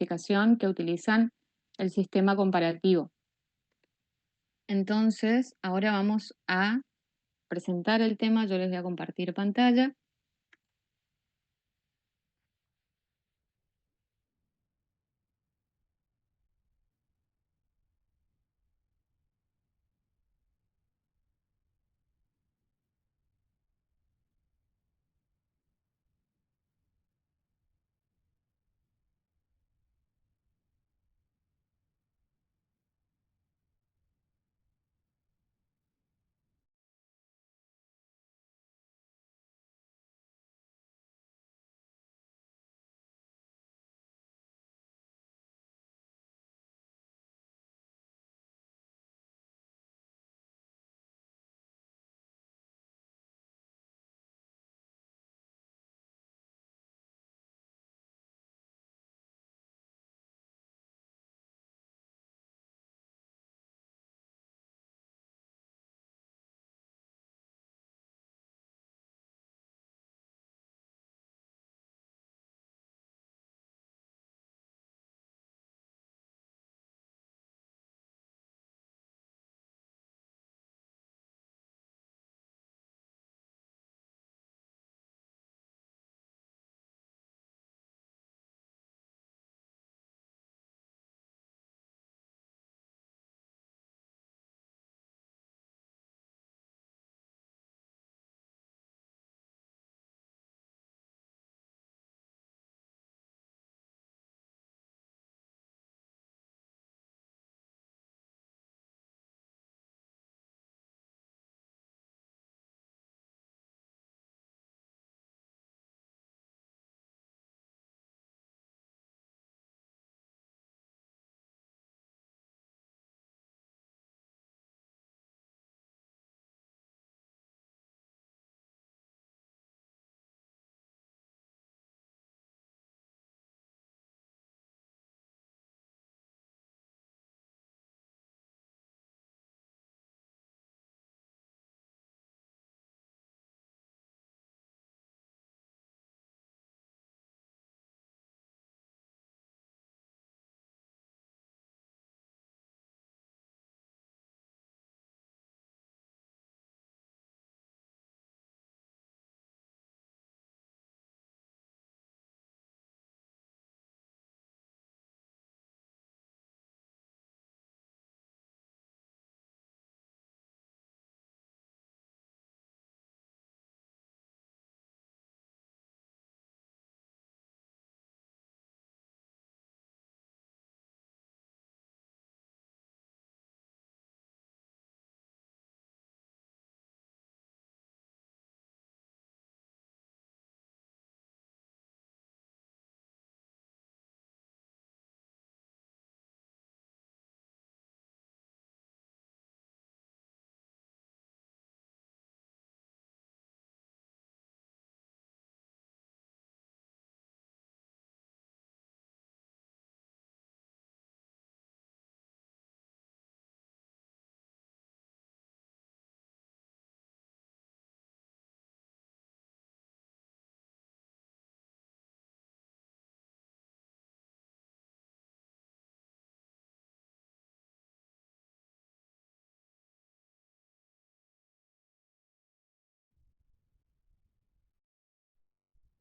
clasificación que utilizan el sistema comparativo. Entonces, ahora vamos a presentar el tema, yo les voy a compartir pantalla.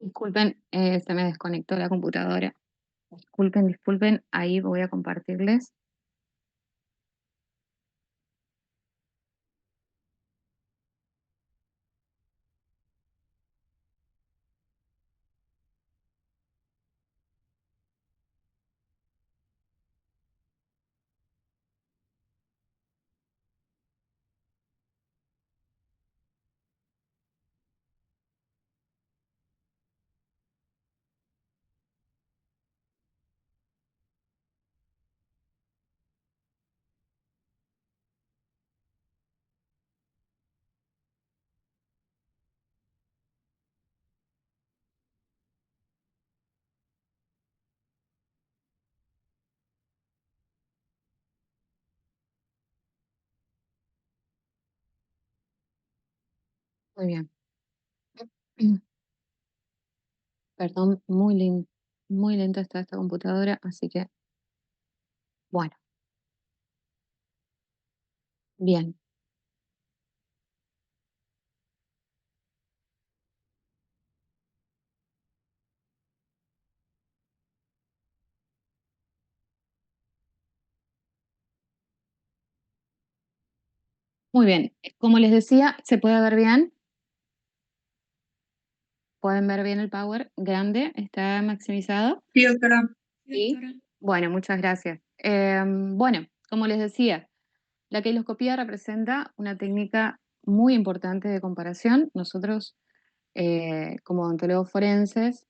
Disculpen, se me desconectó la computadora. Disculpen, disculpen, ahí voy a compartirles. Muy bien. Perdón, muy lindo. Muy lenta está esta computadora, así que, bueno, bien. Muy bien. Como les decía, se puede ver bien. Pueden ver bien el power grande, está maximizado. Sí, doctora. Sí. Bueno, muchas gracias. Bueno, como les decía, la keiloscopía representa una técnica muy importante de comparación. Nosotros, como odontólogos forenses,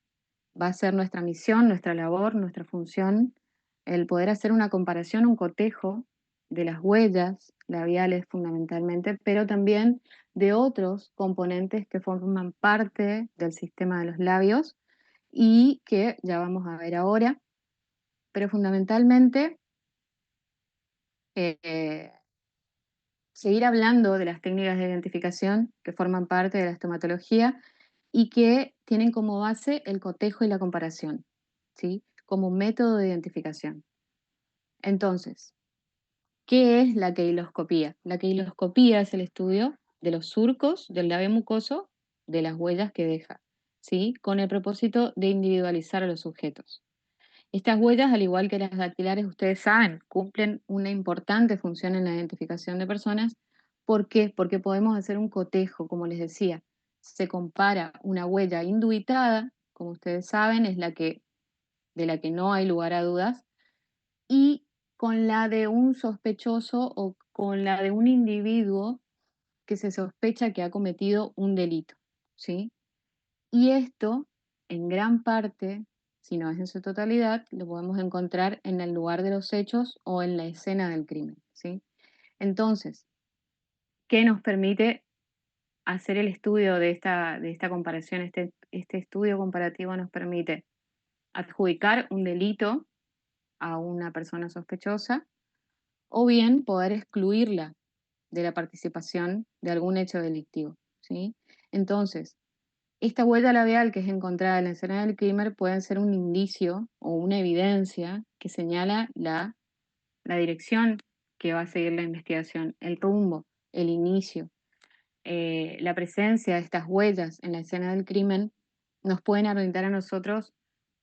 va a ser nuestra misión, nuestra labor, nuestra función, el poder hacer una comparación, un cotejo de las huellas labiales fundamentalmente, pero también de otros componentes que forman parte del sistema de los labios y que ya vamos a ver ahora, pero fundamentalmente eh, seguir hablando de las técnicas de identificación que forman parte de la estomatología y que tienen como base el cotejo y la comparación, ¿sí? Como método de identificación. Entonces, ¿qué es la keiloscopía? La keiloscopía es el estudio de los surcos del labio mucoso, de las huellas que deja, ¿sí? Con el propósito de individualizar a los sujetos. Estas huellas, al igual que las dactilares, ustedes saben, cumplen una importante función en la identificación de personas. ¿Por qué? Porque podemos hacer un cotejo, como les decía. Se compara una huella indubitada, como ustedes saben, es de la que no hay lugar a dudas, y con la de un sospechoso o con la de un individuo que se sospecha que ha cometido un delito, ¿sí? Y esto, en gran parte, si no es en su totalidad, lo podemos encontrar en el lugar de los hechos o en la escena del crimen, ¿sí? Entonces, ¿qué nos permite hacer el estudio de esta comparación? Este estudio comparativo nos permite adjudicar un delito a una persona sospechosa o bien poder excluirla de la participación de algún hecho delictivo, ¿sí? Entonces, esta huella labial que es encontrada en la escena del crimen puede ser un indicio o una evidencia que señala la dirección que va a seguir la investigación, el rumbo, el inicio. La presencia de estas huellas en la escena del crimen nos pueden orientar a nosotros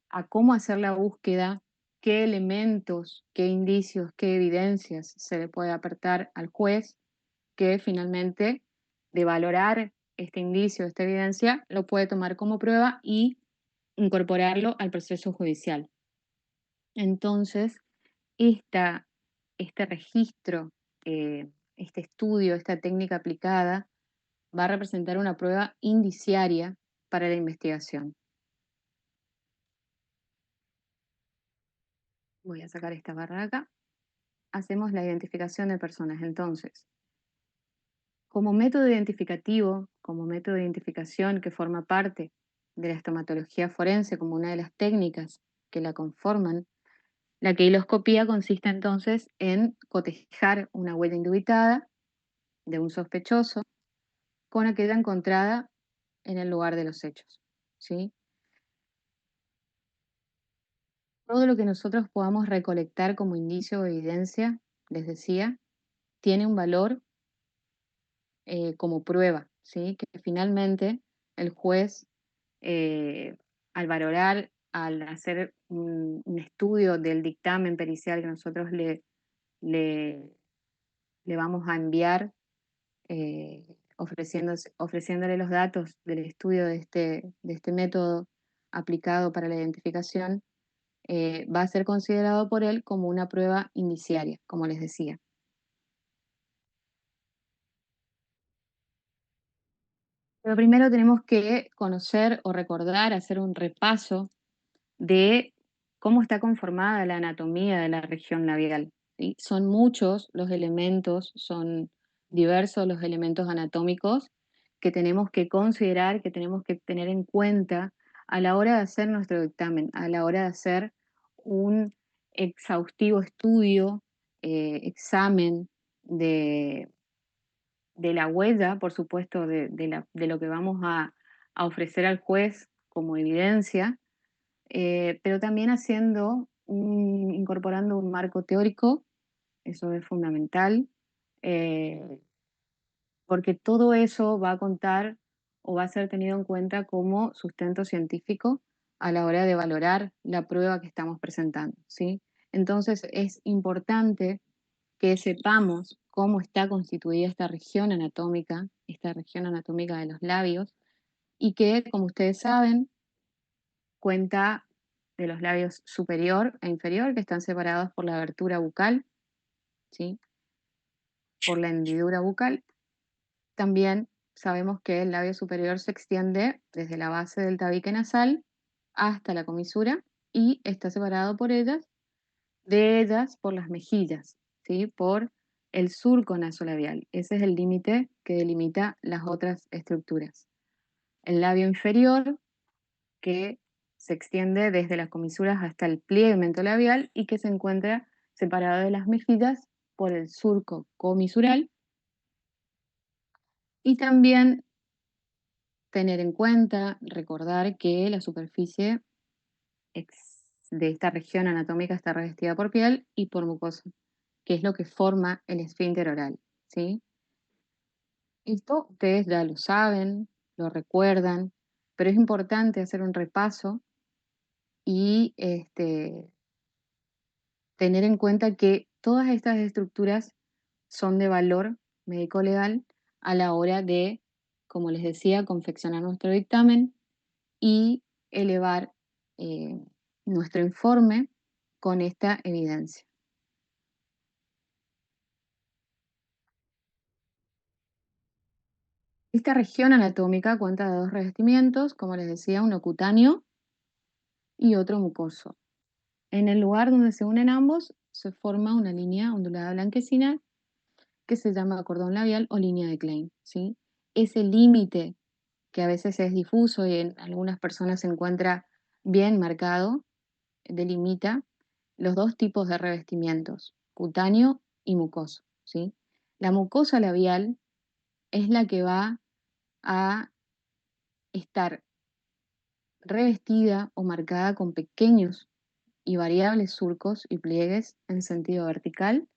a cómo hacer la búsqueda, qué elementos, qué indicios, qué evidencias se le puede aportar al juez que finalmente, de valorar este indicio, esta evidencia, lo puede tomar como prueba y incorporarlo al proceso judicial. Entonces, esta, este registro, este estudio, esta técnica aplicada, va a representar una prueba indiciaria para la investigación. Voy a sacar esta barra de acá. Hacemos la identificación de personas. Entonces, como método identificativo, como método de identificación que forma parte de la estomatología forense, como una de las técnicas que la conforman, la keiloscopía consiste entonces en cotejar una huella indubitada de un sospechoso con aquella encontrada en el lugar de los hechos, ¿sí? Todo lo que nosotros podamos recolectar como indicio o evidencia, les decía, tiene un valor como prueba, ¿sí? Que finalmente el juez, eh, al valorar, al hacer un estudio del dictamen pericial que nosotros le, le vamos a enviar, ofreciéndole los datos del estudio de este método aplicado para la identificación, va a ser considerado por él como una prueba indiciaria, como les decía. Pero primero tenemos que conocer o recordar, hacer un repaso de cómo está conformada la anatomía de la región labial, ¿sí? Son muchos los elementos, son diversos los elementos anatómicos que tenemos que considerar, que tenemos que tener en cuenta a la hora de hacer nuestro dictamen, a la hora de hacer un exhaustivo estudio, examen de la huella, por supuesto, de lo que vamos a ofrecer al juez como evidencia, pero también incorporando un marco teórico, eso es fundamental, eh, porque todo eso va a contar o va a ser tenido en cuenta como sustento científico a la hora de valorar la prueba que estamos presentando, ¿sí? Entonces es importante que sepamos cómo está constituida esta región anatómica de los labios, y que, como ustedes saben, cuenta de los labios superior e inferior, que están separados por la abertura bucal, ¿sí? Por la hendidura bucal. También sabemos que el labio superior se extiende desde la base del tabique nasal hasta la comisura y está separado de ellas por las mejillas, ¿sí? Por el surco nasolabial. Ese es el límite que delimita las otras estructuras. El labio inferior, que se extiende desde las comisuras hasta el pliegue mentolabial y que se encuentra separado de las mejillas por el surco comisural. Y también tener en cuenta, recordar que la superficie de esta región anatómica está revestida por piel y por mucosa, que es lo que forma el esfínter oral, ¿sí? Esto ustedes ya lo saben, lo recuerdan, pero es importante hacer un repaso y tener en cuenta que todas estas estructuras son de valor médico-legal a la hora de, como les decía, confeccionar nuestro dictamen y elevar eh, nuestro informe con esta evidencia. Esta región anatómica cuenta de dos revestimientos, como les decía, uno cutáneo y otro mucoso. En el lugar donde se unen ambos se forma una línea ondulada blanquecina que se llama cordón labial o línea de Klein, ¿sí? Ese límite que a veces es difuso y en algunas personas se encuentra bien marcado, delimita los dos tipos de revestimientos, cutáneo y mucoso, ¿sí? La mucosa labial es la que va a estar revestida o marcada con pequeños y variables surcos y pliegues en sentido vertical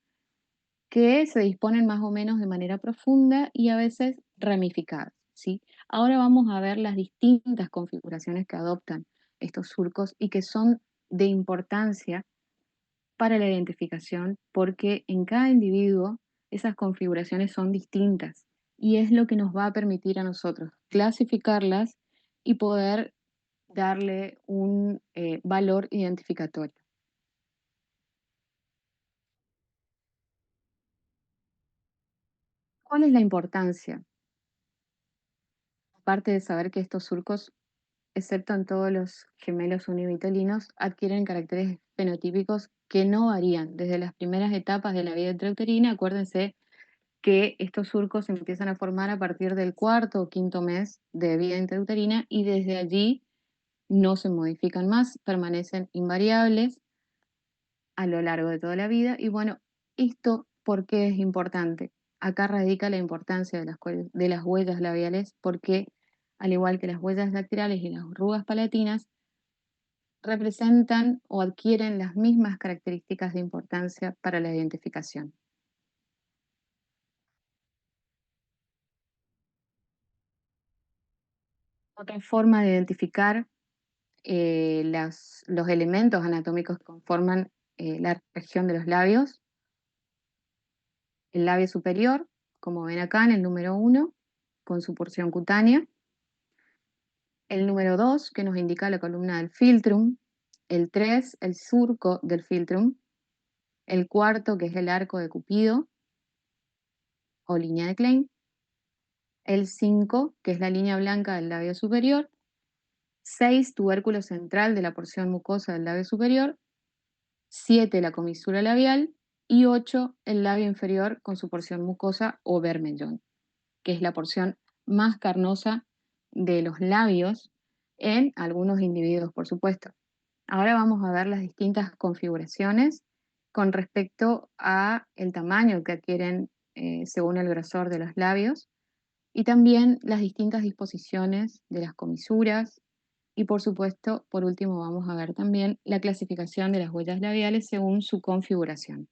que se disponen más o menos de manera profunda y a veces ramificadas, ¿sí? Ahora vamos a ver las distintas configuraciones que adoptan estos surcos y que son de importancia para la identificación porque en cada individuo esas configuraciones son distintas y es lo que nos va a permitir a nosotros clasificarlas y poder darle un valor identificatorio. ¿Cuál es la importancia? Aparte de saber que estos surcos, excepto en todos los gemelos univitelinos, adquieren caracteres fenotípicos que no varían desde las primeras etapas de la vida intrauterina. Acuérdense que estos surcos se empiezan a formar a partir del cuarto o quinto mes de vida intrauterina y desde allí no se modifican más, permanecen invariables a lo largo de toda la vida. Y bueno, esto, ¿por qué es importante? Acá radica la importancia de las huellas labiales, porque al igual que las huellas dactilares y las arrugas palatinas, representan o adquieren las mismas características de importancia para la identificación. Otra forma de identificar los elementos anatómicos que conforman la región de los labios, el labio superior, como ven acá en el número 1, con su porción cutánea, el número 2, que nos indica la columna del filtrum, el 3, el surco del filtrum, el cuarto, que es el arco de Cupido o línea de Klein, el 5, que es la línea blanca del labio superior, 6, tubérculo central de la porción mucosa del labio superior, 7, la comisura labial y 8, el labio inferior con su porción mucosa o bermellón, que es la porción más carnosa de los labios en algunos individuos, por supuesto. Ahora vamos a ver las distintas configuraciones con respecto a el tamaño que adquieren según el grosor de los labios y también las distintas disposiciones de las comisuras Y por supuesto, por último, vamos a ver también la clasificación de las huellas labiales según su configuración.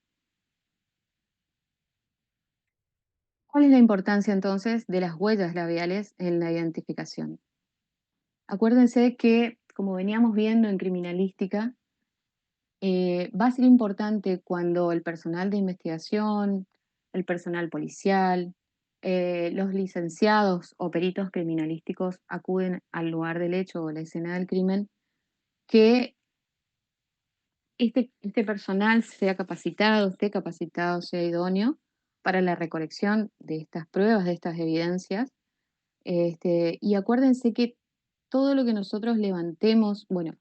¿Cuál es la importancia entonces de las huellas labiales en la identificación? Acuérdense que, como veníamos viendo en criminalística, va a ser importante cuando el personal de investigación, el personal policial, los licenciados o peritos criminalísticos acuden al lugar del hecho o la escena del crimen, que este personal sea capacitado, esté capacitado, sea idóneo para la recolección de estas pruebas, de estas evidencias. Y acuérdense que todo lo que nosotros levantemos, bueno,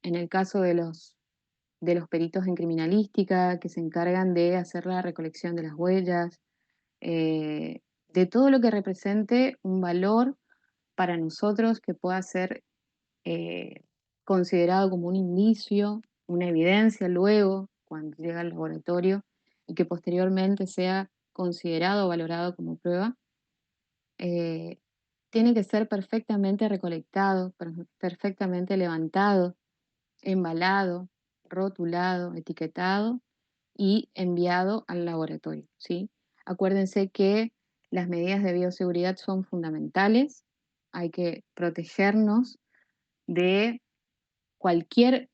en el caso de los peritos en criminalística que se encargan de hacer la recolección de las huellas, eh, de todo lo que represente un valor para nosotros que pueda ser eh, considerado como un indicio, una evidencia luego cuando llega al laboratorio y que posteriormente sea considerado o valorado como prueba, eh, tiene que ser perfectamente recolectado, perfectamente levantado, embalado, rotulado, etiquetado y enviado al laboratorio, ¿sí? Acuérdense que las medidas de bioseguridad son fundamentales, hay que protegernos de cualquier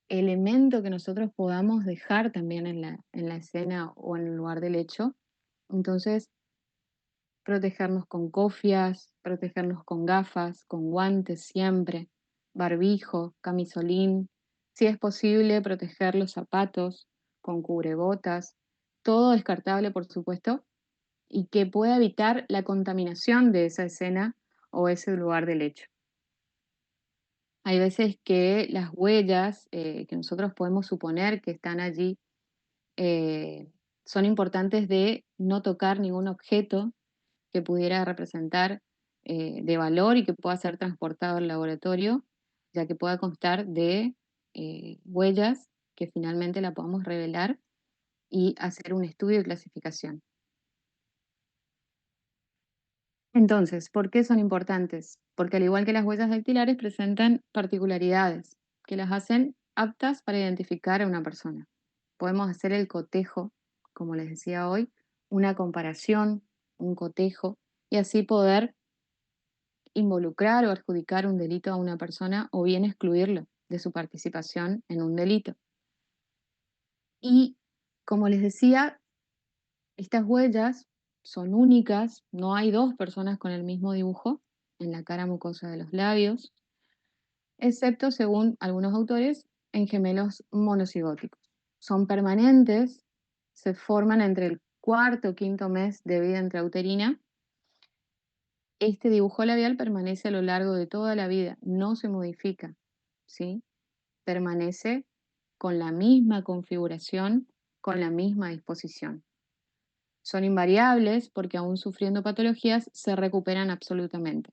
elemento que nosotros podamos dejar también en la escena o en el lugar del hecho. Entonces, protegernos con cofias, protegernos con gafas, con guantes siempre, barbijo, camisolín, si es posible, proteger los zapatos con cubrebotas, todo descartable, por supuesto, y que pueda evitar la contaminación de esa escena o ese lugar del hecho. Hay veces que las huellas que nosotros podemos suponer que están allí eh, son importantes de no tocar ningún objeto que pudiera representar de valor y que pueda ser transportado al laboratorio, ya que pueda constar de huellas que finalmente la podamos revelar y hacer un estudio de clasificación. Entonces, ¿por qué son importantes? Porque al igual que las huellas dactilares presentan particularidades que las hacen aptas para identificar a una persona. Podemos hacer el cotejo, como les decía hoy, una comparación, un cotejo, y así poder involucrar o adjudicar un delito a una persona o bien excluirlo de su participación en un delito. Y como les decía, estas huellas son únicas, no hay dos personas con el mismo dibujo en la cara mucosa de los labios, excepto, según algunos autores, en gemelos monocigóticos. Son permanentes, se forman entre el cuarto o quinto mes de vida intrauterina. Este dibujo labial permanece a lo largo de toda la vida, no se modifica, ¿sí? Permanece con la misma configuración, con la misma disposición. Son invariables porque aún sufriendo patologías se recuperan absolutamente.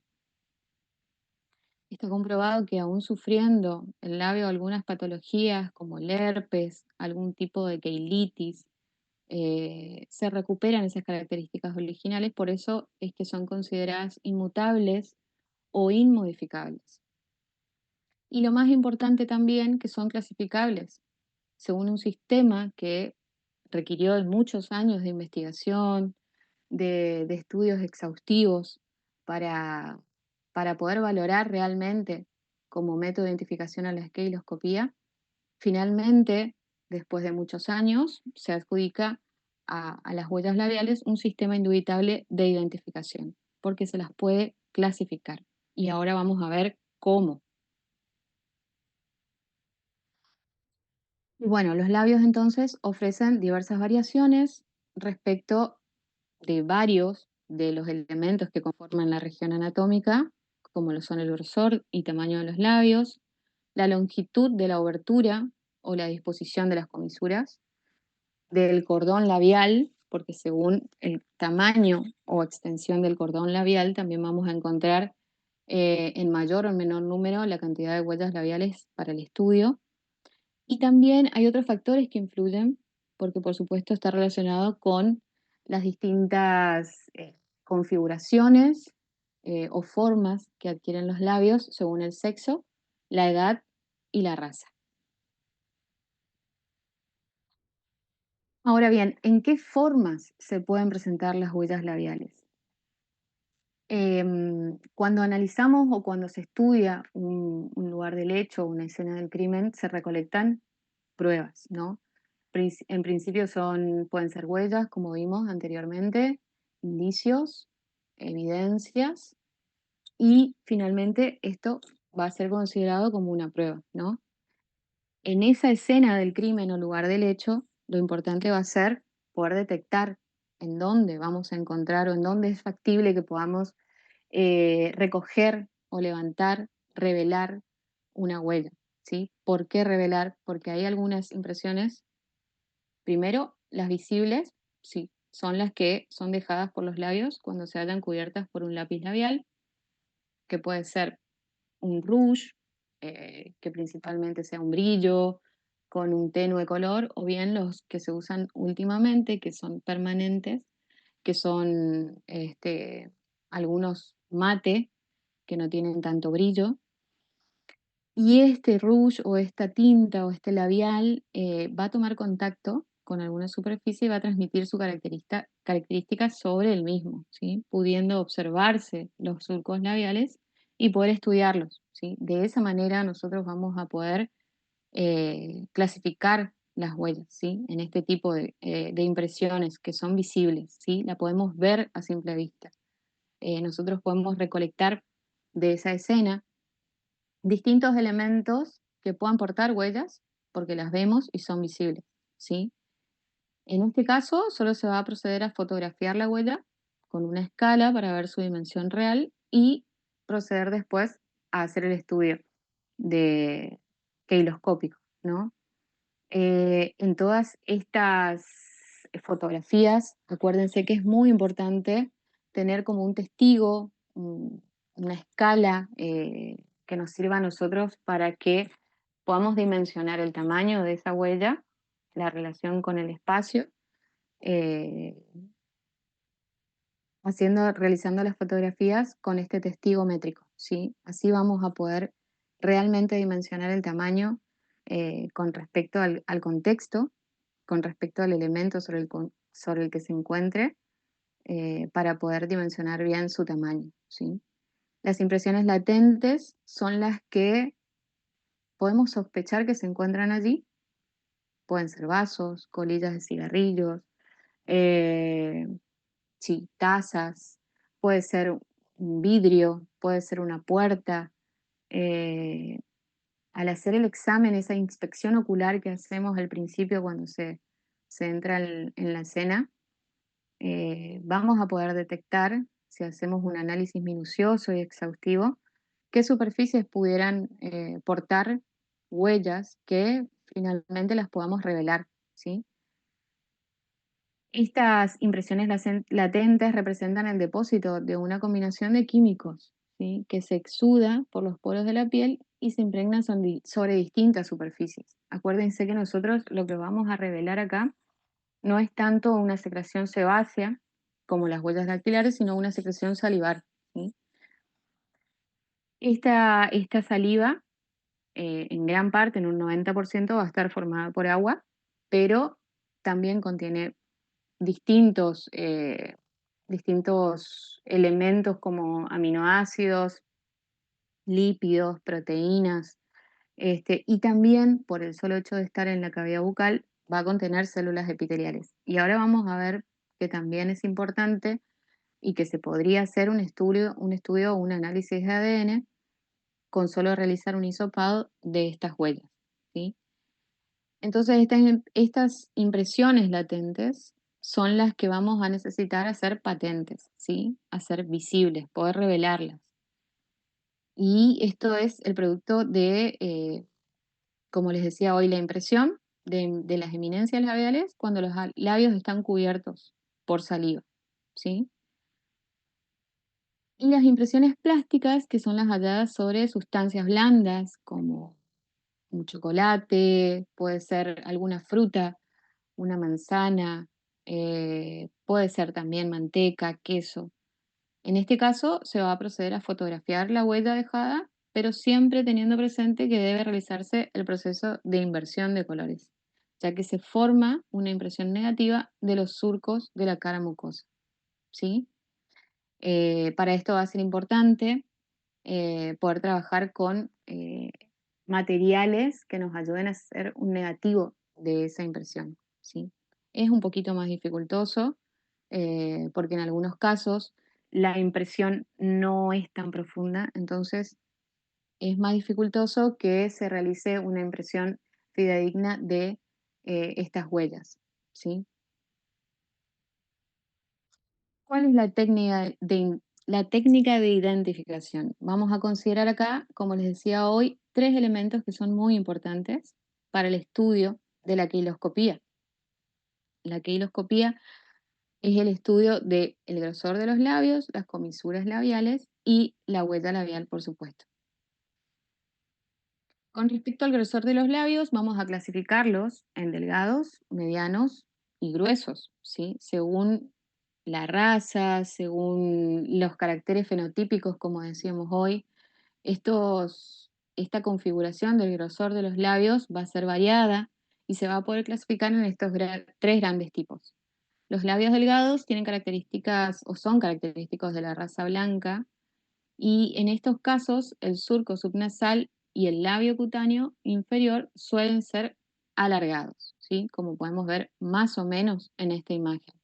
Está comprobado que aún sufriendo el labio algunas patologías como el herpes, algún tipo de queilitis, se recuperan esas características originales, por eso es que son consideradas inmutables o inmodificables. Y lo más importante también, que son clasificables, según un sistema que requirió de muchos años de investigación, de estudios exhaustivos para, para poder valorar realmente como método de identificación a la esqueiloscopía. Finalmente, después de muchos años, se adjudica a las huellas labiales un sistema indubitable de identificación, porque se las puede clasificar. Y ahora vamos a ver cómo. Y bueno, los labios entonces ofrecen diversas variaciones respecto de varios de los elementos que conforman la región anatómica, como lo son el grosor y tamaño de los labios, la longitud de la obertura o la disposición de las comisuras, del cordón labial, porque según el tamaño o extensión del cordón labial también vamos a encontrar en mayor o menor número la cantidad de huellas labiales para el estudio. Y también hay otros factores que influyen, porque por supuesto está relacionado con las distintas configuraciones o formas que adquieren los labios según el sexo, la edad y la raza. Ahora bien, ¿en qué formas se pueden presentar las huellas labiales? Cuando analizamos o cuando se estudia un lugar del hecho o una escena del crimen, se recolectan pruebas, ¿no? En principio pueden ser huellas, como vimos anteriormente, indicios, evidencias, y finalmente esto va a ser considerado como una prueba, ¿no? En esa escena del crimen o lugar del hecho, lo importante va a ser poder detectar en dónde vamos a encontrar o en dónde es factible que podamos recoger o levantar, revelar una huella, ¿sí? ¿Por qué revelar? Porque hay algunas impresiones, primero, las visibles, sí, son las que son dejadas por los labios cuando se hallan cubiertas por un lápiz labial, que puede ser un rouge, que principalmente sea un brillo con un tenue color, o bien los que se usan últimamente, que son permanentes, que son algunos mate, que no tienen tanto brillo. Y este rouge o esta tinta o este labial va a tomar contacto con alguna superficie y va a transmitir su característica sobre el mismo, ¿sí? Pudiendo observarse los surcos labiales y poder estudiarlos, ¿sí? De esa manera nosotros vamos a poder clasificar las huellas, ¿sí? En este tipo de impresiones que son visibles, ¿sí? La podemos ver a simple vista. Nosotros podemos recolectar de esa escena distintos elementos que puedan portar huellas, porque las vemos y son visibles, ¿sí? En este caso, solo se va a proceder a fotografiar la huella con una escala para ver su dimensión real y proceder después a hacer el estudio de keiloscópico, ¿no? En todas estas fotografías, acuérdense que es muy importante tener como un testigo, una escala que nos sirva a nosotros para que podamos dimensionar el tamaño de esa huella, la relación con el espacio, eh, realizando las fotografías con este testigo métrico, ¿sí? Así vamos a poder realmente dimensionar el tamaño con respecto al contexto, con respecto al elemento sobre el que se encuentre, para poder dimensionar bien su tamaño, ¿sí? Las impresiones latentes son las que podemos sospechar que se encuentran allí. Pueden ser vasos, colillas de cigarrillos, eh, sí, tazas, puede ser un vidrio, puede ser una puerta. eh, Al hacer el examen, esa inspección ocular que hacemos al principio cuando se entra en la escena, vamos a poder detectar, si hacemos un análisis minucioso y exhaustivo, qué superficies pudieran portar huellas que finalmente las podamos revelar, ¿sí? Estas impresiones latentes representan el depósito de una combinación de químicos, ¿sí? Que se exuda por los poros de la piel y se impregna sobre distintas superficies. Acuérdense que nosotros lo que vamos a revelar acá no es tanto una secreción sebácea como las huellas dactilares, sino una secreción salivar, ¿sí? Esta saliva, en gran parte, en un 90%, va a estar formada por agua, pero también contiene distintos elementos como aminoácidos, lípidos, proteínas, y también por el solo hecho de estar en la cavidad bucal va a contener células epiteliales. Y ahora vamos a ver que también es importante y que se podría hacer un estudio o un análisis de ADN con solo realizar un hisopado de estas huellas, ¿sí? Entonces, estas impresiones latentes son las que vamos a necesitar hacer patentes, ¿sí? Hacer visibles, poder revelarlas. Y esto es el producto de, como les decía hoy, la impresión de las eminencias labiales cuando los labios están cubiertos por saliva, ¿sí? Y las impresiones plásticas, que son las halladas sobre sustancias blandas, como un chocolate, puede ser alguna fruta, una manzana, puede ser también manteca, queso. En este caso, se va a proceder a fotografiar la huella dejada, pero siempre teniendo presente que debe realizarse el proceso de inversión de colores, ya que se forma una impresión negativa de los surcos de la cara mucosa, ¿sí? Para esto va a ser importante poder trabajar con materiales que nos ayuden a hacer un negativo de esa impresión, ¿sí? Es un poquito más dificultoso porque en algunos casos la impresión no es tan profunda, entonces es más dificultoso que se realice una impresión fidedigna de estas huellas, ¿sí? ¿Cuál es la técnica de identificación? Vamos a considerar acá, como les decía hoy, tres elementos que son muy importantes para el estudio de la queiloscopía. La queiloscopía es el estudio del grosor de los labios, las comisuras labiales y la huella labial, por supuesto. Con respecto al grosor de los labios, vamos a clasificarlos en delgados, medianos y gruesos, ¿sí? Según la raza, según los caracteres fenotípicos, como decíamos hoy, esta configuración del grosor de los labios va a ser variada y se va a poder clasificar en estos tres grandes tipos. Los labios delgados tienen características o son característicos de la raza blanca y en estos casos el surco subnasal y el labio cutáneo inferior suelen ser alargados, ¿sí? Como podemos ver más o menos en esta imagen.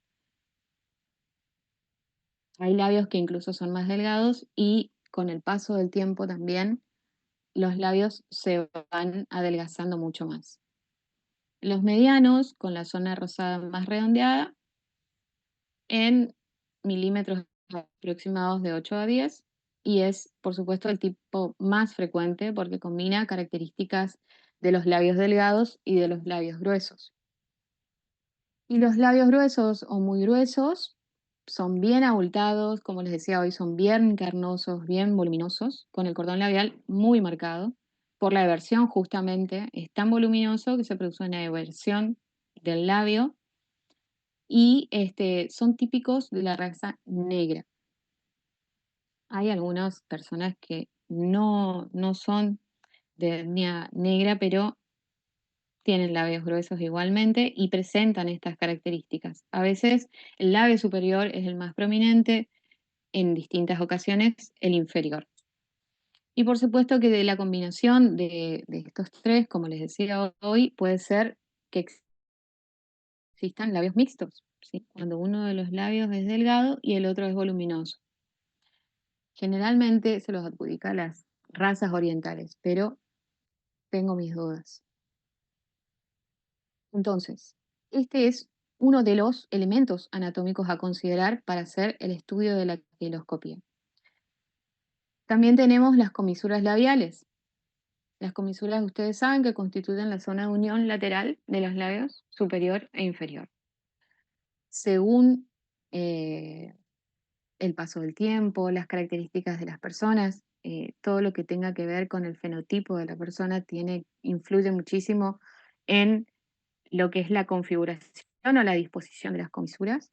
Hay labios que incluso son más delgados y con el paso del tiempo también los labios se van adelgazando mucho más. Los medianos, con la zona rosada más redondeada, en milímetros aproximados de 8 a 10, y es, por supuesto, el tipo más frecuente porque combina características de los labios delgados y de los labios gruesos. Y los labios gruesos o muy gruesos son bien abultados, como les decía hoy, son bien carnosos, bien voluminosos, con el cordón labial muy marcado. Por la eversión, justamente, es tan voluminoso que se produce una eversión del labio y son típicos de la raza negra. Hay algunas personas que no son de etnia negra, pero tienen labios gruesos igualmente y presentan estas características. A veces el labio superior es el más prominente, en distintas ocasiones el inferior. Y por supuesto que de la combinación de estos tres, como les decía hoy, puede ser que existan labios mixtos, ¿sí? Cuando uno de los labios es delgado y el otro es voluminoso. Generalmente se los adjudica a las razas orientales, pero tengo mis dudas. Entonces, este es uno de los elementos anatómicos a considerar para hacer el estudio de la queloscopía. También tenemos las comisuras labiales. Las comisuras, ustedes saben que constituyen la zona de unión lateral de los labios superior e inferior. Según eh, el paso del tiempo, las características de las personas, todo lo que tenga que ver con el fenotipo de la persona influye muchísimo en lo que es la configuración o la disposición de las comisuras.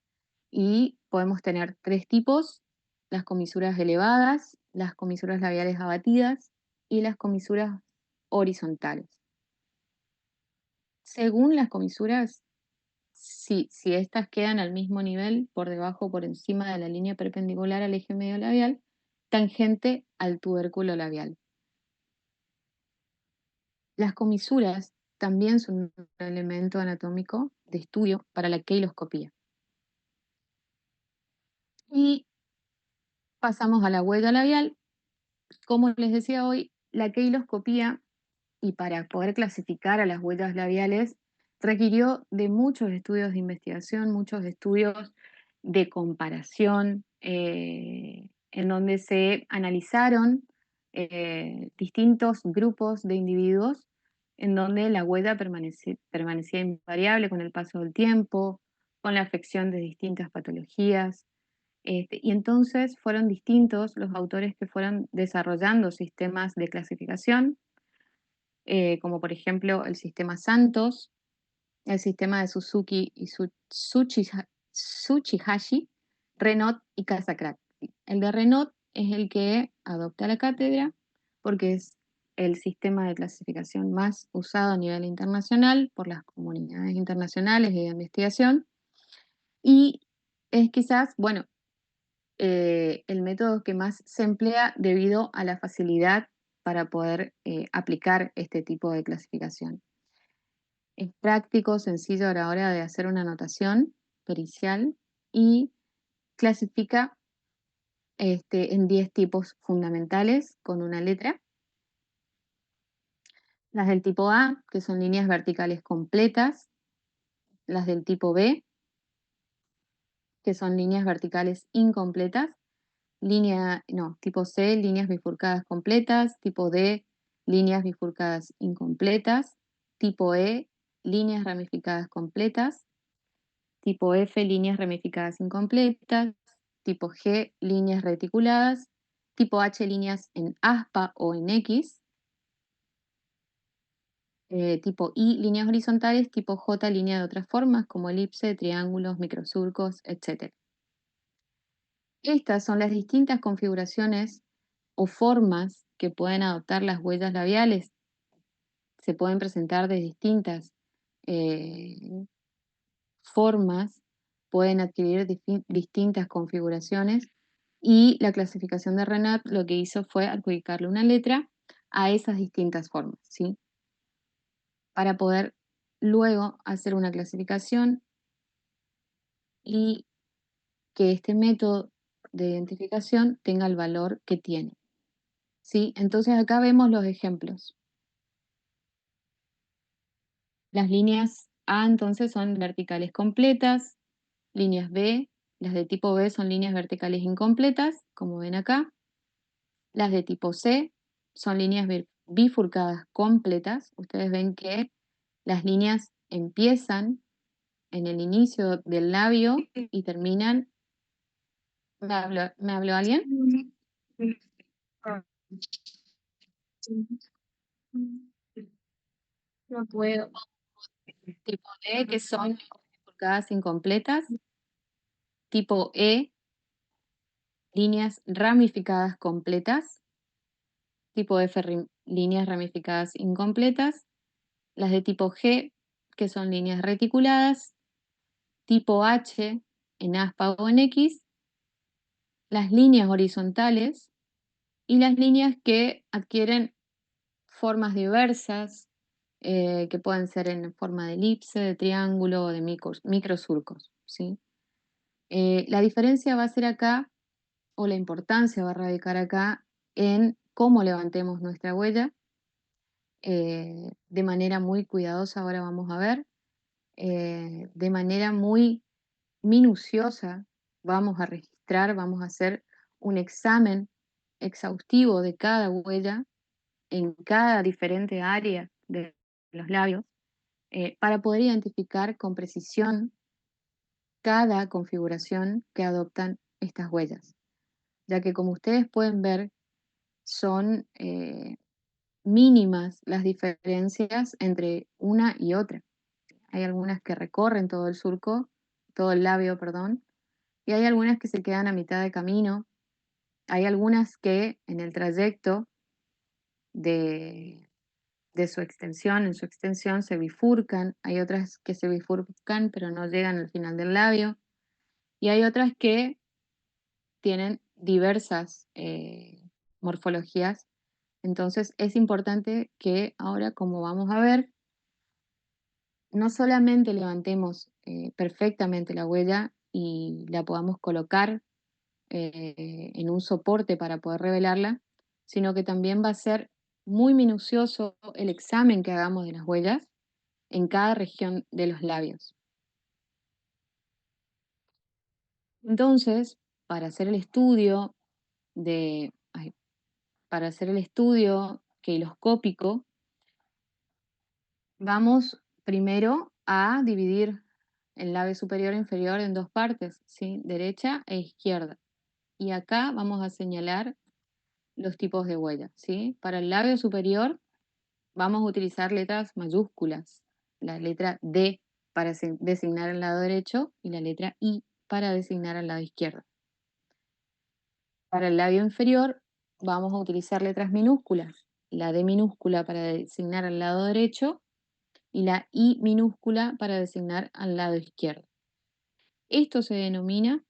Y podemos tener tres tipos: las comisuras elevadas, las comisuras labiales abatidas y las comisuras horizontales. Según las comisuras, si estas quedan al mismo nivel, por debajo o por encima de la línea perpendicular al eje medio labial, tangente al tubérculo labial. Las comisuras también son un elemento anatómico de estudio para la queiloscopía. Y pasamos a la huella labial. Como les decía hoy, la queiloscopía, y para poder clasificar a las huellas labiales, requirió de muchos estudios de investigación, muchos estudios de comparación, en donde se analizaron distintos grupos de individuos, en donde la huella permanecía invariable con el paso del tiempo, con la afección de distintas patologías. Y entonces fueron distintos los autores que fueron desarrollando sistemas de clasificación, como por ejemplo el sistema Santos, el sistema de Suzuki y Tsuchihashi, Renault y Casacrat. El de Renault es el que adopta la cátedra porque es el sistema de clasificación más usado a nivel internacional por las comunidades internacionales de investigación y es quizás, bueno, el método que más se emplea debido a la facilidad para poder aplicar este tipo de clasificación. Es práctico, sencillo a la hora de hacer una anotación pericial y clasifica en 10 tipos fundamentales con una letra. Las del tipo A, que son líneas verticales completas. Las del tipo B, que son líneas verticales incompletas. Tipo C, líneas bifurcadas completas. Tipo D, líneas bifurcadas incompletas. Tipo E, líneas ramificadas completas. Tipo F, líneas ramificadas incompletas. Tipo G, líneas reticuladas. Tipo H, líneas en aspa o en X. Tipo I, líneas horizontales. Tipo J, línea de otras formas como elipse, triángulos, microsurcos, etc. Estas son las distintas configuraciones o formas que pueden adoptar las huellas labiales. Se pueden presentar de distintas eh, formas, pueden adquirir distintas configuraciones y la clasificación de Renat lo que hizo fue adjudicarle una letra a esas distintas formas, ¿sí? Para poder luego hacer una clasificación y que este método de identificación tenga el valor que tiene, ¿sí? Entonces acá vemos los ejemplos. Las líneas A entonces son verticales completas, líneas B, las de tipo B son líneas verticales incompletas, como ven acá. Las de tipo C son líneas bifurcadas completas. Ustedes ven que las líneas empiezan en el inicio del labio y terminan. ¿Me habló alguien? No puedo. Tipo D, que son bifurcadas incompletas. Tipo E, líneas ramificadas completas. Tipo F, líneas ramificadas incompletas. Las de tipo G, que son líneas reticuladas. Tipo H, en aspa o en X. Las líneas horizontales y las líneas que adquieren formas diversas, que pueden ser en forma de elipse, de triángulo o de microsurcos, ¿sí? La diferencia va a ser acá, o la importancia va a radicar acá, en cómo levantemos nuestra huella, de manera muy cuidadosa, ahora vamos a ver, de manera muy minuciosa, vamos a registrar, vamos a hacer un examen exhaustivo de cada huella en cada diferente área de los labios, para poder identificar con precisión cada configuración que adoptan estas huellas, ya que como ustedes pueden ver, son mínimas las diferencias entre una y otra. Hay algunas que recorren todo el surco, todo el labio, perdón, y hay algunas que se quedan a mitad de camino. Hay algunas que en el trayecto de, de su extensión, en su extensión se bifurcan, hay otras que se bifurcan pero no llegan al final del labio, y hay otras que tienen diversas morfologías. Entonces es importante que ahora, como vamos a ver, no solamente levantemos perfectamente la huella y la podamos colocar en un soporte para poder revelarla, sino que también va a ser muy minucioso el examen que hagamos de las huellas en cada región de los labios. Entonces, para hacer el estudio para hacer el estudio queiloscópico, vamos primero a dividir el labio superior e inferior en dos partes, ¿sí? Derecha e izquierda. Y acá vamos a señalar los tipos de huellas, ¿sí? Para el labio superior vamos a utilizar letras mayúsculas, la letra D para designar el lado derecho y la letra I para designar al lado izquierdo. Para el labio inferior vamos a utilizar letras minúsculas, la D minúscula para designar al lado derecho y la I minúscula para designar al lado izquierdo. Esto se denomina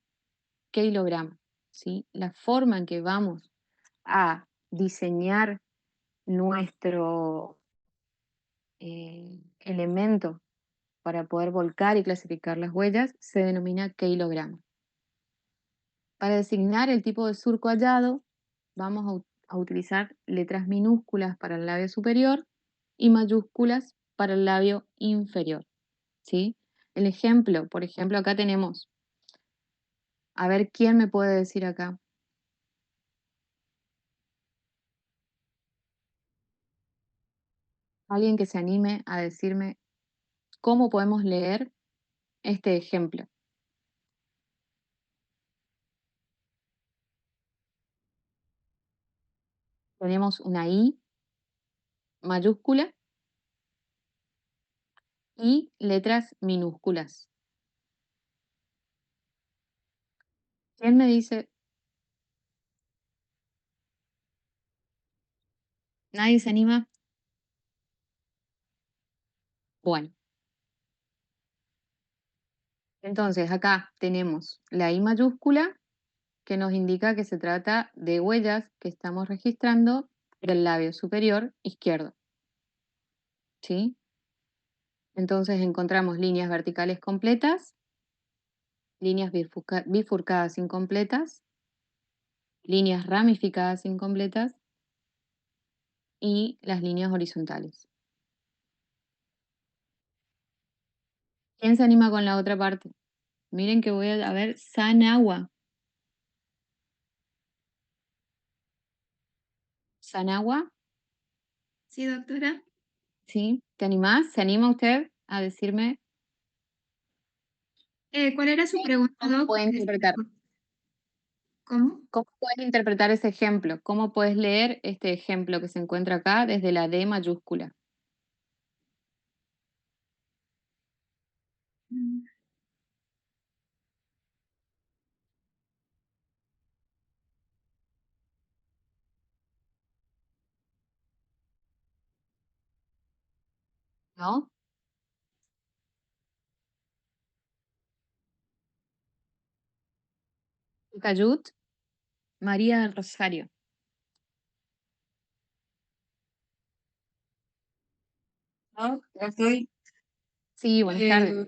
kilogramo, ¿sí? La forma en que vamos a diseñar nuestro elemento para poder volcar y clasificar las huellas se denomina kilogramo. Para designar el tipo de surco hallado, vamos a utilizar letras minúsculas para el labio superior y mayúsculas para el labio inferior, ¿sí? El ejemplo, por ejemplo, acá tenemos, a ver quién me puede decir acá, alguien que se anime a decirme cómo podemos leer este ejemplo. Tenemos una I mayúscula y letras minúsculas. ¿Quién me dice? ¿Nadie se anima? Bueno, entonces acá tenemos la I mayúscula que nos indica que se trata de huellas que estamos registrando del labio superior izquierdo, ¿sí? Entonces encontramos líneas verticales completas, líneas bifurcadas incompletas, líneas ramificadas incompletas y las líneas horizontales. ¿Quién se anima con la otra parte? Miren que voy a ver Sanagua. Sanagua, Sí, doctora. ¿sí? ¿Te animás? ¿Se anima usted a decirme ¿Cuál era su pregunta, cómo doc? puede interpretar? ¿Cómo? ¿Cómo puedes interpretar ese ejemplo? ¿Cómo puedes leer este ejemplo que se encuentra acá desde la D mayúscula? Mm, ¿No? Cayut, María del Rosario. No, ya estoy. Sí, buenas tardes.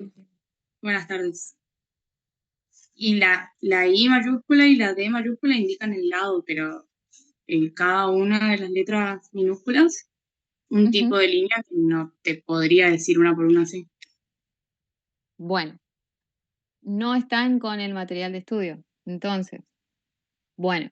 Buenas tardes. Y la I mayúscula y la D mayúscula indican el lado, pero en cada una de las letras minúsculas, un tipo Ujú. de línea que no te podría decir una por una así. Bueno, no están con el material de estudio. Entonces, bueno,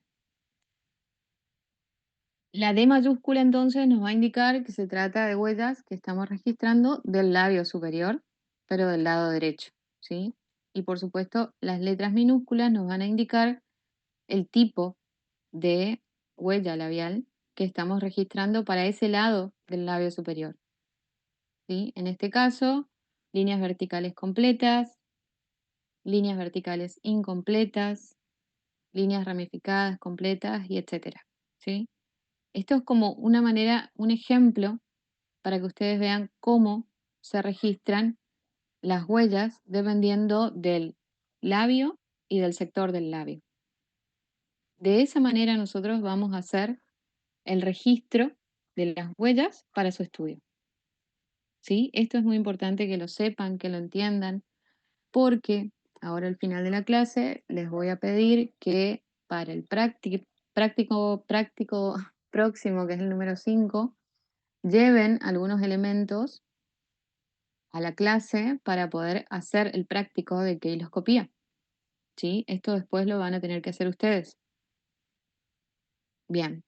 la D mayúscula entonces nos va a indicar que se trata de huellas que estamos registrando del labio superior, pero del lado derecho, ¿sí? Y por supuesto, las letras minúsculas nos van a indicar el tipo de huella labial que estamos registrando para ese lado del labio superior, ¿sí? En este caso, líneas verticales completas, líneas verticales incompletas, líneas ramificadas completas y etcétera, ¿sí? Esto es como una manera, un ejemplo para que ustedes vean cómo se registran las huellas dependiendo del labio y del sector del labio. De esa manera nosotros vamos a hacer el registro de las huellas para su estudio, ¿sí? Esto es muy importante que lo sepan, que lo entiendan, porque ahora al final de la clase les voy a pedir que para el práctico próximo, que es el número 5, lleven algunos elementos a la clase para poder hacer el práctico de keiloscopía, ¿sí? Esto después lo van a tener que hacer ustedes. Bien.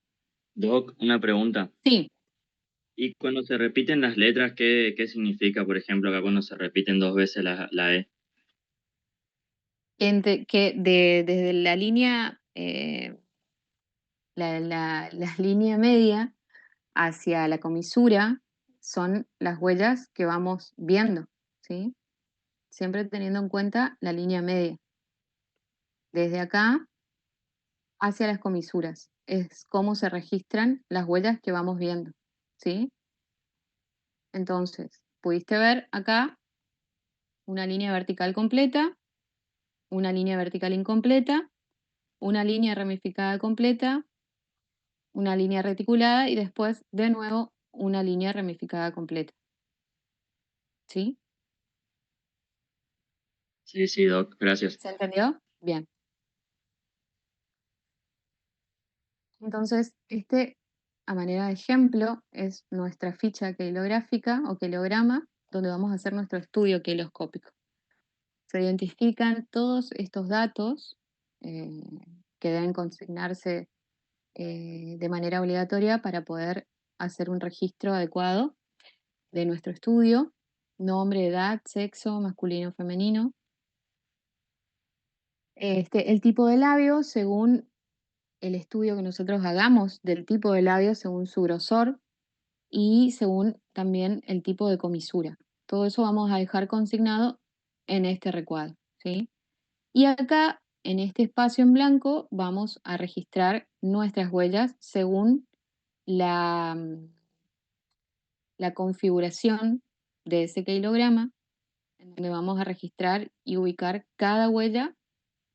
Doc, una pregunta. Sí, ¿Y cuando se repiten las letras, qué significa, por ejemplo, acá cuando se repiten dos veces la E? desde la línea, la línea media hacia la comisura son las huellas que vamos viendo, ¿sí? Siempre teniendo en cuenta la línea media. Desde acá hacia las comisuras. Es cómo se registran las huellas que vamos viendo, ¿sí? Entonces, pudiste ver acá una línea vertical completa, una línea vertical incompleta, una línea ramificada completa, una línea reticulada y después de nuevo una línea ramificada completa. ¿Sí? Sí, sí, Doc, gracias. ¿Se entendió? Bien. Entonces, a manera de ejemplo, es nuestra ficha quelográfica o quelograma, donde vamos a hacer nuestro estudio queloscópico. Se identifican todos estos datos eh, que deben consignarse de manera obligatoria para poder hacer un registro adecuado de nuestro estudio: nombre, edad, sexo, masculino o femenino. El tipo de labio, según el estudio que nosotros hagamos del tipo de labio, según su grosor y según también el tipo de comisura. Todo eso vamos a dejar consignado en este recuadro, ¿sí? Y acá, en este espacio en blanco, vamos a registrar nuestras huellas según la, la configuración de ese kilograma, en donde vamos a registrar y ubicar cada huella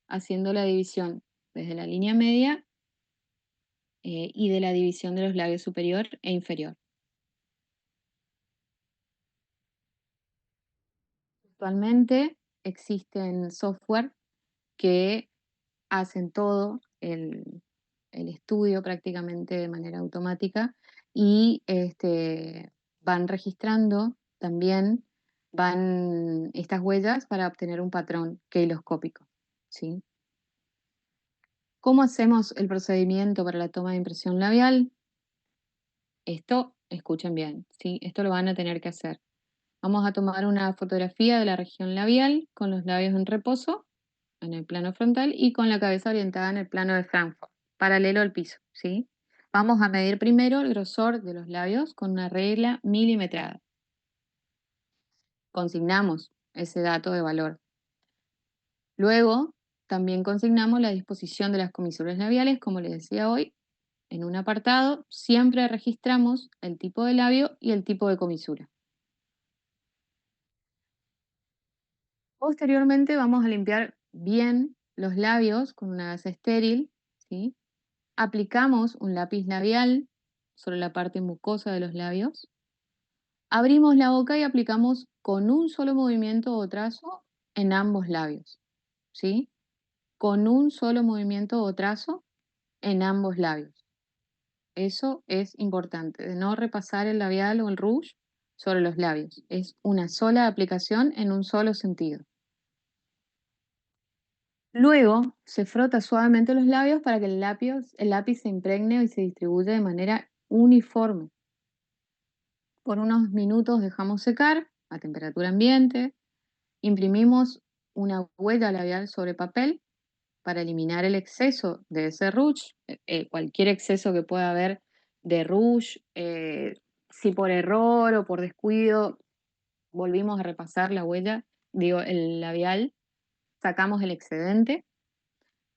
haciendo la división desde la línea media y de la división de los labios superior e inferior. Actualmente existen software que hacen todo el estudio prácticamente de manera automática y van registrando también estas huellas para obtener un patrón keiloscópico, ¿sí? ¿Cómo hacemos el procedimiento para la toma de impresión labial? Esto, escuchen bien, ¿sí? Esto lo van a tener que hacer. Vamos a tomar una fotografía de la región labial con los labios en reposo en el plano frontal y con la cabeza orientada en el plano de Frankfurt, paralelo al piso, ¿sí? Vamos a medir primero el grosor de los labios con una regla milimetrada. Consignamos ese dato de valor. Luego, también consignamos la disposición de las comisuras labiales, como les decía hoy. En un apartado siempre registramos el tipo de labio y el tipo de comisura. Posteriormente vamos a limpiar bien los labios con una gasa estéril, ¿sí? Aplicamos un lápiz labial sobre la parte mucosa de los labios. Abrimos la boca y aplicamos con un solo movimiento o trazo en ambos labios, ¿sí? Con un solo movimiento o trazo en ambos labios. Eso es importante, de no repasar el labial o el rouge sobre los labios. Es una sola aplicación en un solo sentido. Luego se frota suavemente los labios para que el lápiz se impregne y se distribuya de manera uniforme. Por unos minutos dejamos secar a temperatura ambiente. Imprimimos una huella labial sobre papel para eliminar el exceso de ese rouge, cualquier exceso que pueda haber de rouge, si por error o por descuido volvimos a repasar la huella, el labial, sacamos el excedente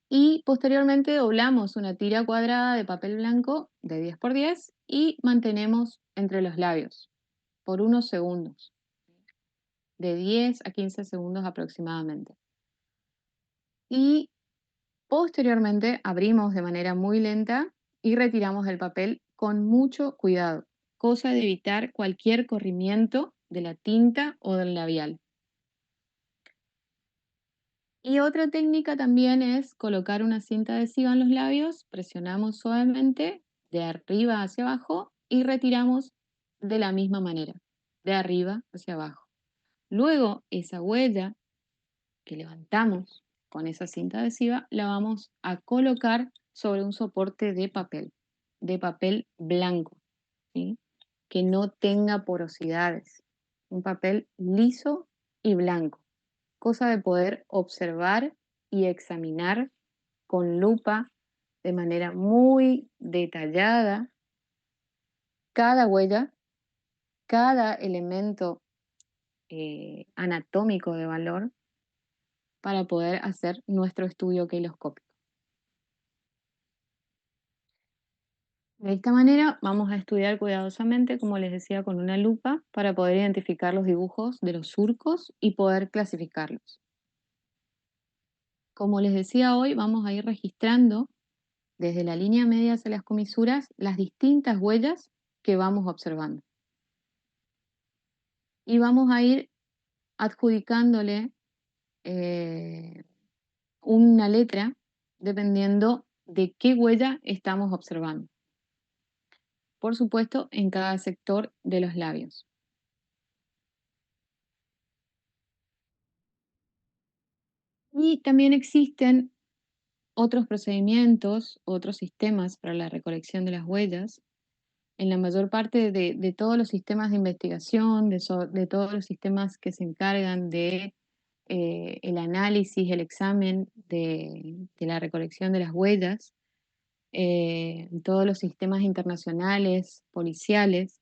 y posteriormente doblamos una tira cuadrada de papel blanco de 10 por 10 y mantenemos entre los labios por unos segundos, de 10 a 15 segundos aproximadamente. Y posteriormente abrimos de manera muy lenta y retiramos el papel con mucho cuidado, cosa de evitar cualquier corrimiento de la tinta o del labial. Y otra técnica también es colocar una cinta adhesiva en los labios, presionamos suavemente de arriba hacia abajo y retiramos de la misma manera, de arriba hacia abajo. Luego esa huella que levantamos con esa cinta adhesiva la vamos a colocar sobre un soporte de papel blanco, ¿sí? Que no tenga porosidades, un papel liso y blanco, cosa de poder observar y examinar con lupa de manera muy detallada cada huella, cada elemento anatómico de valor para poder hacer nuestro estudio queloscópico. De esta manera vamos a estudiar cuidadosamente, como les decía, con una lupa para poder identificar los dibujos de los surcos y poder clasificarlos. Como les decía hoy, vamos a ir registrando desde la línea media hacia las comisuras las distintas huellas que vamos observando. Y vamos a ir adjudicándole una letra dependiendo de qué huella estamos observando. Por supuesto, en cada sector de los labios. Y también existen otros procedimientos, otros sistemas para la recolección de las huellas. En la mayor parte de todos los sistemas de investigación, de todos los sistemas que se encargan de el análisis, el examen de la recolección de las huellas, todos los sistemas internacionales, policiales,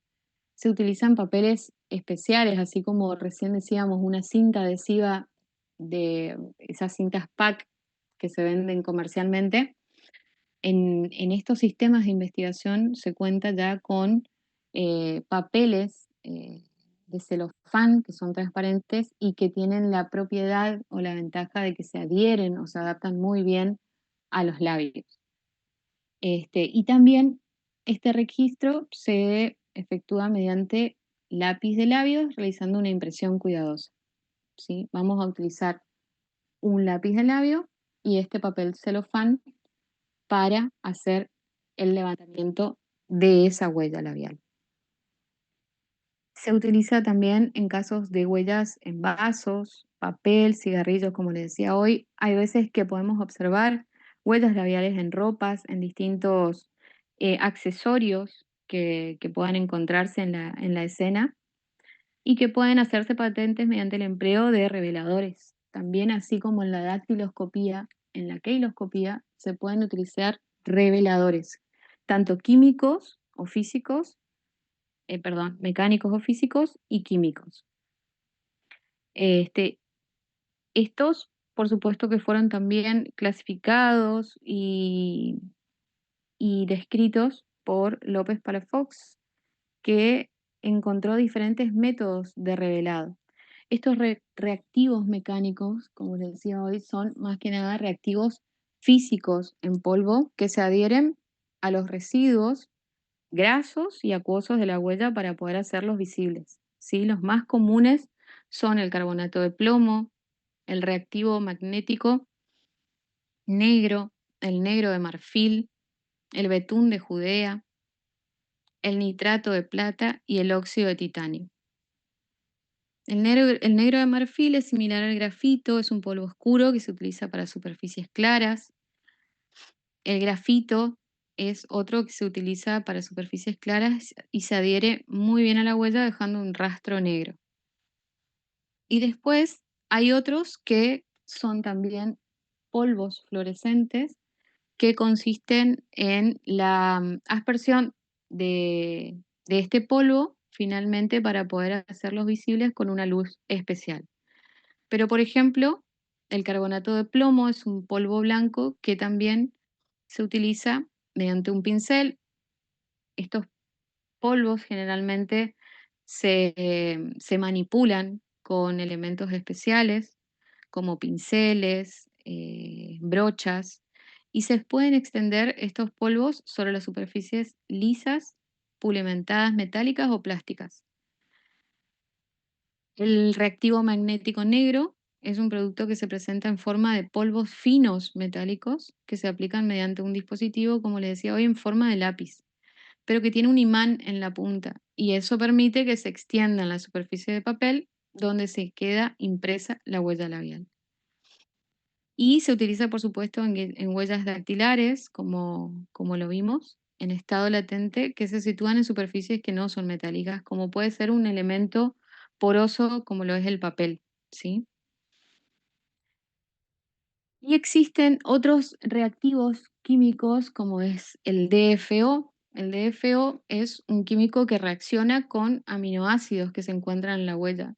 se utilizan papeles especiales, así como recién decíamos, una cinta adhesiva de esas cintas PAC que se venden comercialmente. En estos sistemas de investigación se cuenta ya con papeles de celofán que son transparentes y que tienen la propiedad o la ventaja de que se adhieren o se adaptan muy bien a los labios. Y también este registro se efectúa mediante lápiz de labios realizando una impresión cuidadosa. ¿Sí? Vamos a utilizar un lápiz de labio y este papel celofán para hacer el levantamiento de esa huella labial. Se utiliza también en casos de huellas en vasos, papel, cigarrillos, como les decía hoy. Hay veces que podemos observar huellas labiales en ropas, en distintos accesorios que puedan encontrarse en la escena y que pueden hacerse patentes mediante el empleo de reveladores. También, así como en la dactiloscopía, en la keiloscopía, se pueden utilizar reveladores, tanto químicos o físicos, mecánicos o físicos y químicos. Este, estos, por supuesto, que fueron también clasificados y descritos por López Palafox, que encontró diferentes métodos de revelado. Estos reactivos mecánicos, como les decía hoy, son más que nada reactivos físicos en polvo que se adhieren a los residuos grasos y acuosos de la huella para poder hacerlos visibles. ¿Sí? Los más comunes son el carbonato de plomo, el reactivo magnético negro, el negro de marfil, el betún de Judea, el nitrato de plata y el óxido de titanio. El negro de marfil es similar al grafito, es un polvo oscuro que se utiliza para superficies claras. El grafito es otro que se utiliza para superficies claras y se adhiere muy bien a la huella dejando un rastro negro. Y después hay otros que son también polvos fluorescentes que consisten en la aspersión de este polvo finalmente para poder hacerlos visibles con una luz especial. Pero, por ejemplo, el carbonato de plomo es un polvo blanco que también se utiliza mediante un pincel. Estos polvos generalmente se manipulan con elementos especiales como pinceles, brochas, y se pueden extender estos polvos sobre las superficies lisas, pulimentadas, metálicas o plásticas. El reactivo magnético negro es un producto que se presenta en forma de polvos finos metálicos que se aplican mediante un dispositivo, como les decía hoy, en forma de lápiz, pero que tiene un imán en la punta y eso permite que se extienda en la superficie de papel donde se queda impresa la huella labial. Y se utiliza, por supuesto, en huellas dactilares, como lo vimos, en estado latente, que se sitúan en superficies que no son metálicas, como puede ser un elemento poroso como lo es el papel, ¿sí? Y existen otros reactivos químicos como es el DFO. El DFO es un químico que reacciona con aminoácidos que se encuentran en la huella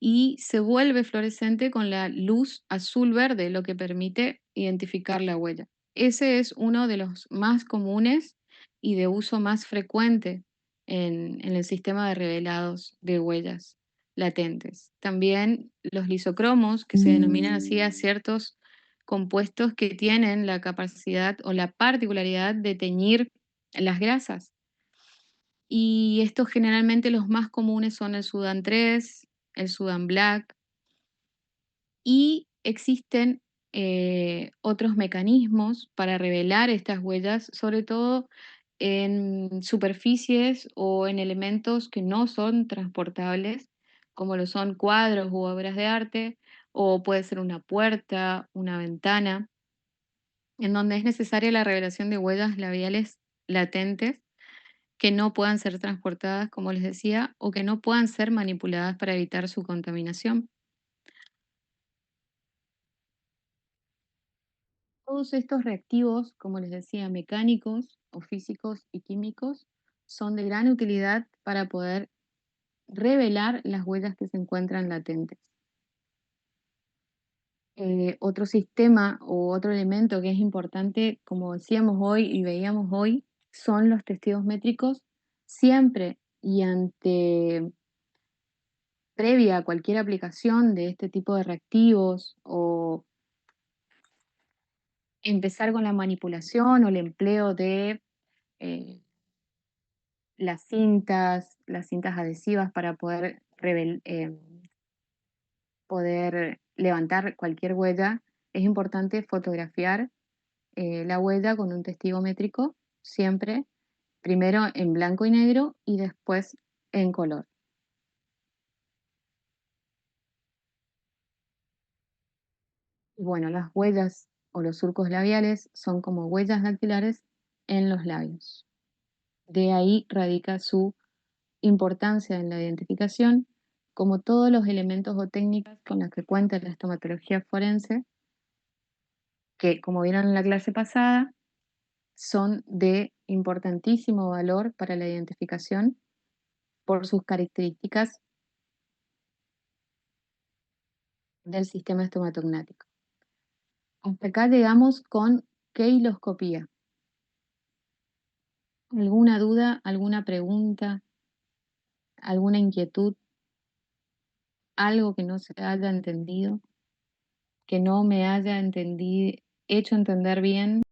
y se vuelve fluorescente con la luz azul-verde, lo que permite identificar la huella. Ese es uno de los más comunes y de uso más frecuente en el sistema de revelados de huellas latentes. También los lisocromos, que se denominan así a ciertos compuestos que tienen la capacidad o la particularidad de teñir las grasas. Y estos generalmente los más comunes son el Sudan 3, el Sudan Black, y existen otros mecanismos para revelar estas huellas, sobre todo en superficies o en elementos que no son transportables, como lo son cuadros u obras de arte, o puede ser una puerta, una ventana, en donde es necesaria la revelación de huellas labiales latentes que no puedan ser transportadas, como les decía, o que no puedan ser manipuladas para evitar su contaminación. Todos estos reactivos, como les decía, mecánicos o físicos y químicos, son de gran utilidad para poder revelar las huellas que se encuentran latentes. Otro sistema o otro elemento que es importante, como decíamos hoy y veíamos hoy, son los testigos métricos, siempre y previa a cualquier aplicación de este tipo de reactivos o empezar con la manipulación o el empleo de eh, las cintas adhesivas para poder levantar cualquier huella, es importante fotografiar la huella con un testigo métrico, siempre, primero en blanco y negro y después en color. Y bueno, las huellas o los surcos labiales son como huellas dactilares en los labios. De ahí radica su importancia en la identificación, como todos los elementos o técnicas con las que cuenta la estomatología forense, que como vieron en la clase pasada, son de importantísimo valor para la identificación por sus características del sistema estomatognático. Hasta acá llegamos con queiloscopía. ¿Alguna duda, alguna pregunta, alguna inquietud, algo que no se haya entendido, que no me haya hecho entender bien?